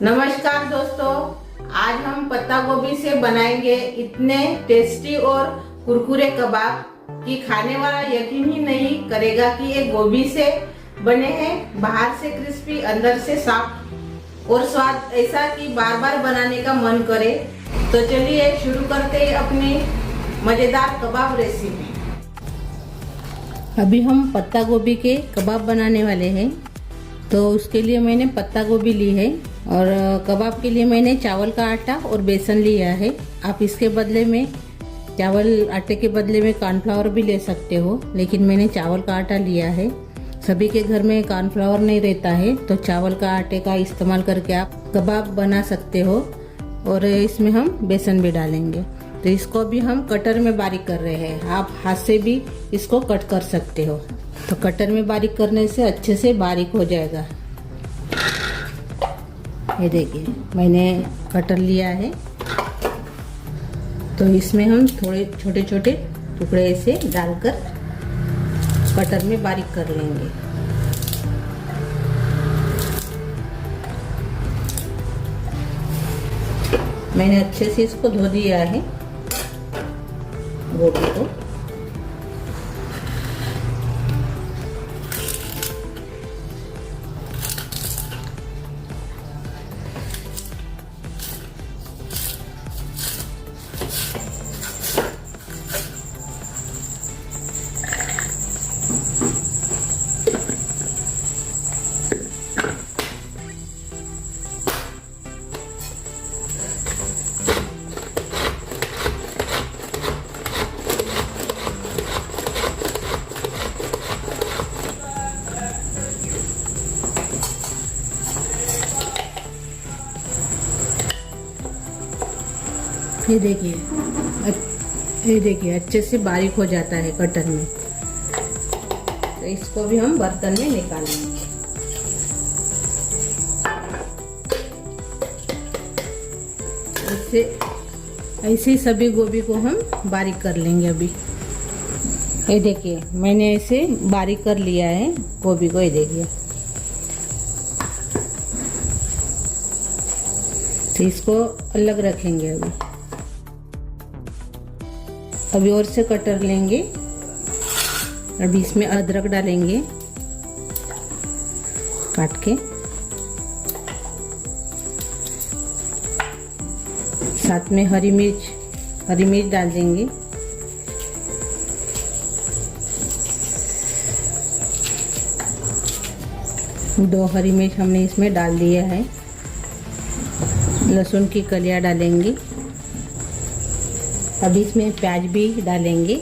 नमस्कार दोस्तों, आज हम पत्ता गोभी से बनाएंगे इतने टेस्टी और कुरकुरे कबाब कि खाने वाला यकीन ही नहीं करेगा कि ये गोभी से बने हैं। बाहर से क्रिस्पी, अंदर से सॉफ्ट और स्वाद ऐसा कि बार बार बनाने का मन करे। तो चलिए शुरू करते हैं अपनी मजेदार कबाब रेसिपी। अभी हम पत्ता गोभी के कबाब बनाने वाले हैं, तो उसके लिए मैंने पत्ता गोभी ली है और कबाब के लिए मैंने चावल का आटा और बेसन लिया है। आप इसके बदले में चावल आटे के बदले में कॉर्नफ्लावर भी ले सकते हो, लेकिन मैंने चावल का आटा लिया है। सभी के घर में कॉर्नफ्लावर नहीं रहता है, तो चावल का आटे का इस्तेमाल करके आप कबाब बना सकते हो। और इसमें हम बेसन भी डालेंगे। तो इसको भी हम कटर में बारीक कर रहे हैं। आप हाथ से भी इसको कट कर सकते हो। तो कटर में बारीक करने से अच्छे से बारीक हो जाएगा। ये देखिए, मैंने कटर लिया है, तो इसमें हम थोड़े छोटे छोटे टुकड़े ऐसे डालकर कटर में बारीक कर लेंगे। मैंने अच्छे से इसको धो दिया है गोभी को। ये देखिए अच्छे से बारीक हो जाता है कटर में। तो इसको भी हम बर्तन में निकालेंगे। ऐसे सभी गोभी को हम बारीक कर लेंगे। अभी ये देखिए, मैंने ऐसे बारीक कर लिया है गोभी को। ये देखिए, तो इसको अलग रखेंगे। अभी और से कटर लेंगे। अभी इसमें अदरक डालेंगे काट के, साथ में हरी मिर्च डाल देंगे। दो हरी मिर्च हमने इसमें डाल दिया है। लहसुन की कलियां डालेंगे। अभी इसमें प्याज भी डालेंगे।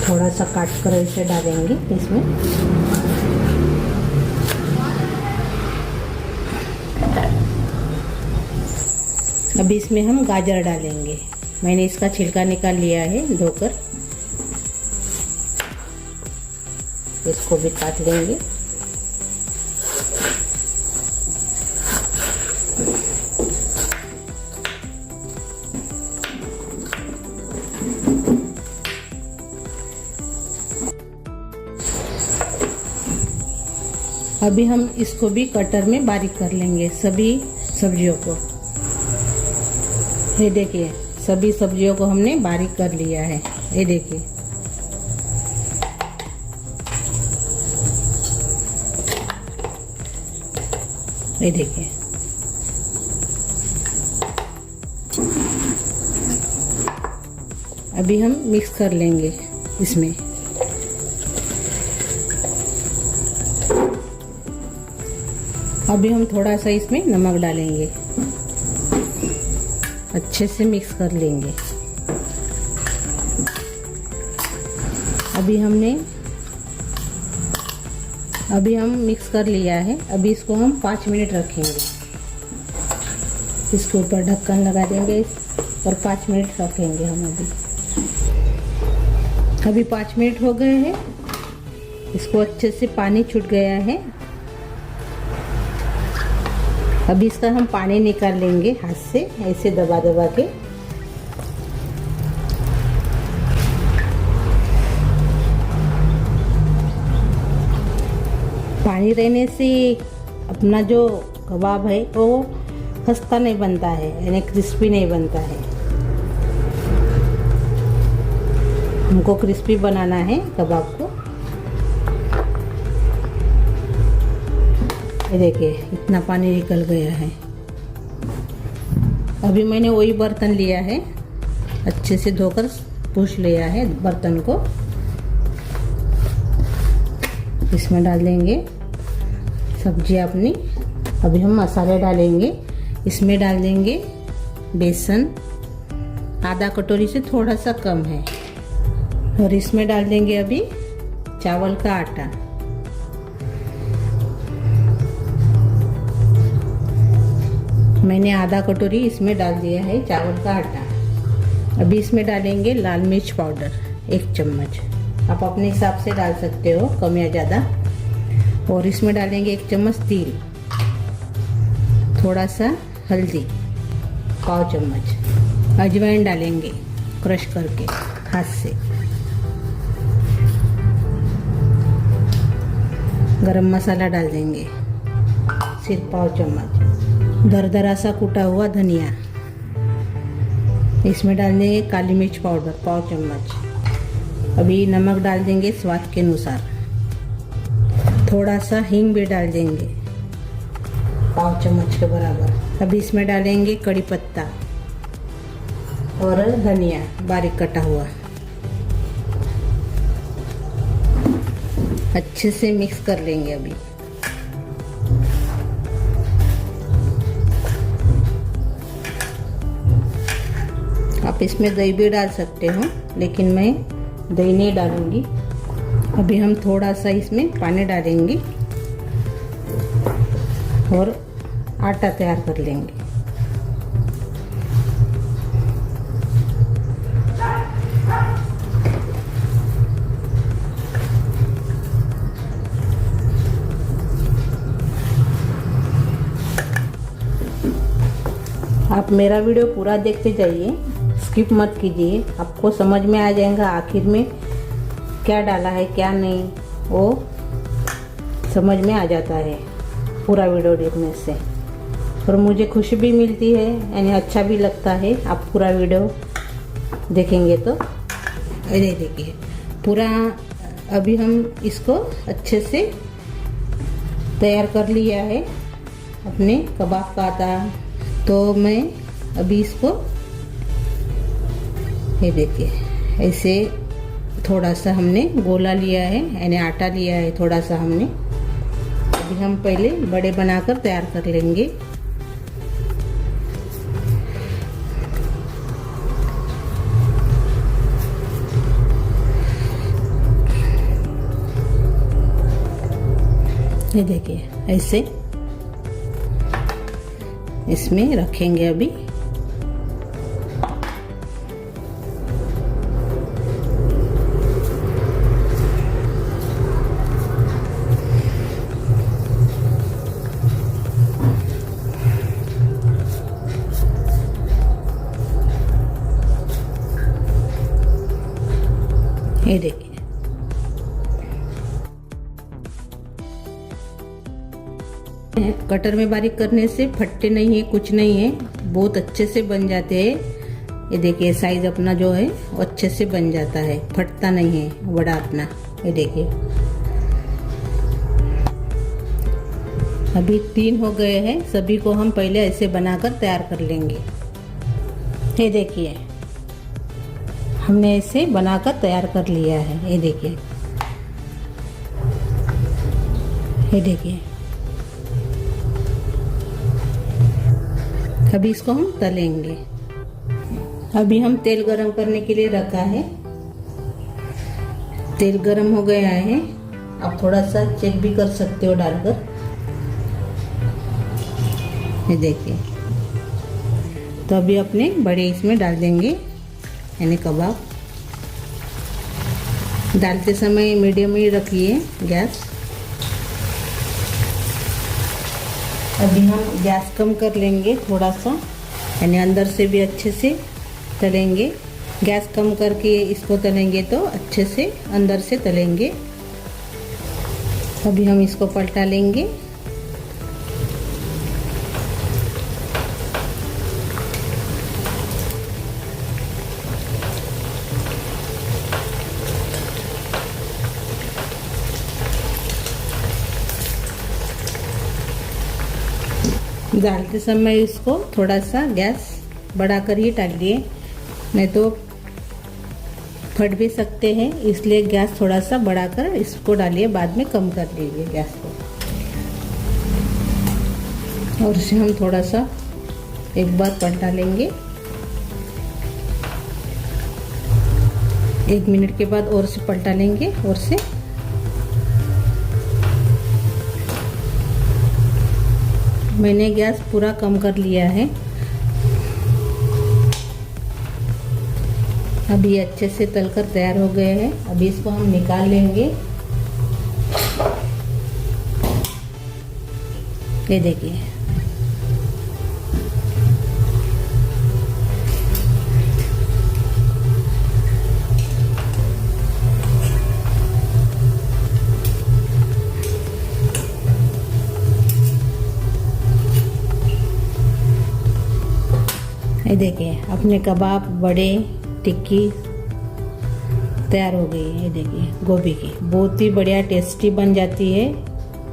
थोड़ा सा काट कर इसे डालेंगे इसमें। अभी इसमें हम गाजर डालेंगे। मैंने इसका छिलका निकाल लिया है धोकर। इसको भी काट लेंगे। अभी हम इसको भी कटर में बारीक कर लेंगे, सभी सब्जियों को। ये देखिए, सभी सब्जियों को हमने बारीक कर लिया है। ये देखिए, ये देखिए। अभी हम मिक्स कर लेंगे इसमें। अभी हम थोड़ा सा इसमें नमक डालेंगे। अच्छे से मिक्स कर लेंगे। अभी हम मिक्स कर लिया है। अभी इसको हम 5 मिनट रखेंगे। इसके ऊपर ढक्कन लगा देंगे और 5 मिनट रखेंगे हम। अभी 5 मिनट हो गए हैं। इसको अच्छे से पानी छूट गया है। अभी इसका हम पानी निकाल लेंगे हाथ से, ऐसे दबा दबा के। पानी रहने से अपना जो कबाब है वो खस्ता नहीं बनता है, यानी क्रिस्पी नहीं बनता है। हमको क्रिस्पी बनाना है कबाब को। ये देखिए इतना पानी निकल गया है। अभी मैंने वही बर्तन लिया है, अच्छे से धोकर पूछ लिया है बर्तन को। इसमें डाल देंगे सब्जी अपनी। अभी हम मसाले डालेंगे। इसमें डाल देंगे बेसन, आधा कटोरी से थोड़ा सा कम है। और इसमें डाल देंगे अभी चावल का आटा। मैंने आधा कटोरी इसमें डाल दिया है चावल का आटा। अभी इसमें डालेंगे लाल मिर्च पाउडर 1 चम्मच। आप अपने हिसाब से डाल सकते हो, कम या ज़्यादा। और इसमें डालेंगे 1 चम्मच तिल, थोड़ा सा हल्दी, पाव चम्मच अजवाइन डालेंगे क्रश करके हाथ से। गरम मसाला डाल देंगे सिर्फ पाव चम्मच। दरदरा सा कूटा हुआ धनिया। इसमें डाल देंगे काली मिर्च पाउडर पाव चम्मच। अभी नमक डाल देंगे स्वाद के अनुसार। थोड़ा सा हींग भी डाल देंगे पाव चम्मच के बराबर। अभी इसमें डालेंगे कड़ी पत्ता और धनिया बारीक कटा हुआ। अच्छे से मिक्स कर लेंगे। अभी आप इसमें दही भी डाल सकते हो, लेकिन मैं दही नहीं डालूंगी। अभी हम थोड़ा सा इसमें पानी डालेंगे और आटा तैयार कर लेंगे। आप मेरा वीडियो पूरा देखते जाइए, स्किप मत कीजिए। आपको समझ में आ जाएगा आखिर में क्या डाला है क्या नहीं, वो समझ में आ जाता है पूरा वीडियो देखने से। और मुझे खुशी भी मिलती है, यानी अच्छा भी लगता है आप पूरा वीडियो देखेंगे तो। अरे देखिए पूरा अभी हम इसको अच्छे से तैयार कर लिया है अपने कबाब का आटा। तो मैं अभी इसको, ये देखिए ऐसे थोड़ा सा हमने गोला लिया है, यानी आटा लिया है थोड़ा सा हमने। अभी हम पहले बड़े बनाकर तैयार कर लेंगे। ये देखिए ऐसे इसमें रखेंगे अभी। ये देखिए कटर में बारीक करने से फटते नहीं है, कुछ नहीं है, बहुत अच्छे से बन जाते हैं। ये देखिए साइज अपना जो है वो अच्छे से बन जाता है, फटता नहीं है बड़ा अपना। ये देखिए अभी 3 हो गए हैं। सभी को हम पहले ऐसे बनाकर तैयार कर लेंगे। ये देखिए हमने ऐसे बनाकर तैयार कर लिया है। ये देखिए, ये देखिए अभी इसको हम तलेंगे। अभी हम तेल गरम करने के लिए रखा है। तेल गरम हो गया है, आप थोड़ा सा चेक भी कर सकते हो डालकर। ये देखिए तो अभी अपने बड़े इसमें डाल देंगे, यानी कबाब। डालते समय मीडियम ही रखिए गैस। अभी हम गैस कम कर लेंगे थोड़ा सा, यानी अंदर से भी अच्छे से तलेंगे। गैस कम करके इसको तलेंगे तो अच्छे से अंदर से तलेंगे। अभी हम इसको पलटा लेंगे। डालते समय इसको थोड़ा सा गैस बढ़ाकर ही डालिए, नहीं तो फट भी सकते हैं, इसलिए गैस थोड़ा सा बढ़ाकर इसको डालिए, बाद में कम कर लीजिए गैस को। और इसे हम थोड़ा सा एक बार पलटा लेंगे। 1 मिनट के बाद और से पलटा लेंगे और से। मैंने गैस पूरा कम कर लिया है। अभी अच्छे से तलकर तैयार हो गए हैं। अभी इसको हम निकाल लेंगे। ये देखिए, ये देखिए अपने कबाब, बड़े, टिक्की तैयार हो गई है। ये देखिए गोभी की बहुत ही बढ़िया टेस्टी बन जाती है।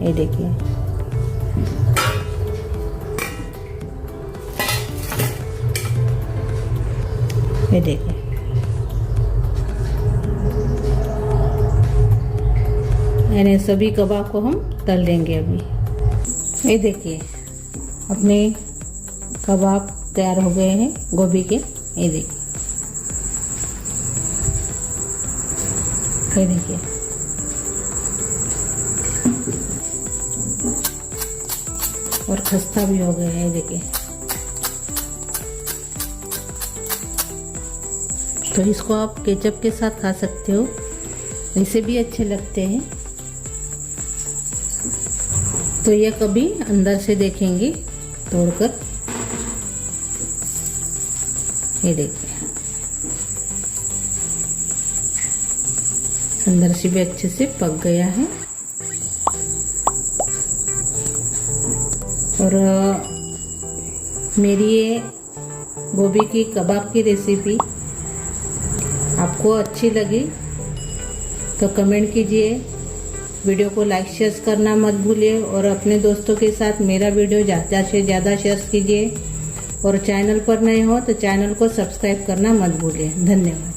ये देखिए, ये देखिए, यानी सभी कबाब को हम तल लेंगे अभी। ये देखिए अपने कबाब तैयार हो गए हैं गोभी के। ये देखिए, ये देखिए, और खस्ता भी हो गया है। देखिए, तो इसको आप केचप के साथ खा सकते हो, ऐसे भी अच्छे लगते हैं। तो ये कभी अंदर से देखेंगे तोड़कर। ये देखिए, अंदर से भी अच्छे से पक गया है। और मेरी ये गोभी की कबाब की रेसिपी आपको अच्छी लगी तो कमेंट कीजिए, वीडियो को लाइक शेयर करना मत भूलिए, और अपने दोस्तों के साथ मेरा वीडियो ज़्यादा से ज़्यादा शेयर कीजिए। और चैनल पर नए हो तो चैनल को सब्सक्राइब करना मत भूलिए। धन्यवाद।